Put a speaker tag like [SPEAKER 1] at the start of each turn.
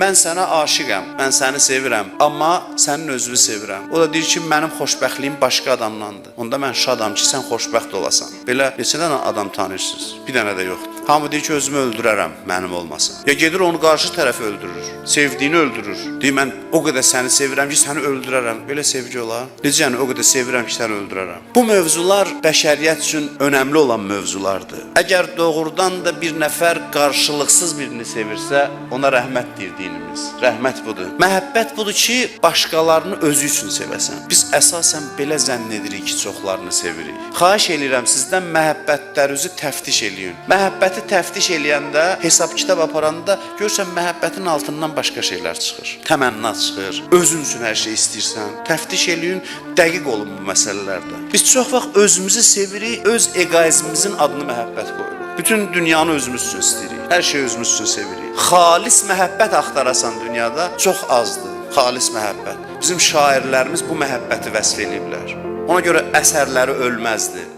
[SPEAKER 1] mən sənə aşiqəm, mən səni sevirəm, amma sənin özünü sevirəm. O da deyir ki, mənim xoşbəxtliyim başqa adamlandır. Onda mən şadam ki, sən xoşbəxt olasan. Belə neçə dənə adam tanıyırsınız? Bir dənə də yoxdur. Hamı deyir ki, özümü öldürərəm, mənim olmasın. Ya gedir onu qarşı tərəfi öldürür, sevdiyini öldürür. Deyir, mən o qədər səni sevirəm ki, səni öldürərəm. Belə sevgi olar. Necə yəni, o qədər sevirəm ki, səni öldürərəm. Bu mövzular bəşəriyyət üçün önəmli olan mövzulardır. Əgər doğrudan da bir nəfər qarşılıqsız birini sevirsə, ona rəhmət deyir dinimiz. Rəhmət budur. Məhəbbət budur ki, başqalarını özü üçün sevəsən. Biz əsasən belə zənn edirik ki, çoxlarını sevirik. Xahiş edirəm sizdən məhəbbətlərinizi təftiş eləyin. Məhəbbəti təftiş eləyəndə, hesab kitab aparanda görsən məhəbbətin altından başqa şeylər çıxır. Təmənna çıxır, özün üçün hər şey istəyirsən. Təftiş eləyin, dəqiq olun bu məsələlərdə. Biz çox vaxt özümüzü sevirik, öz egoizmimizin adını məhəbbət qoyuruq. Bütün dünyanı özümüz üçün istəyirik, hər şey özümüz üçün sevirik. Xalis məhəbbət axtarasan dünyada çox azdır, xalis məhəbbət. Bizim şairlərimiz bu məhəbbəti vəsf eləyiblər. Ona görə əsərləri ölməzdir.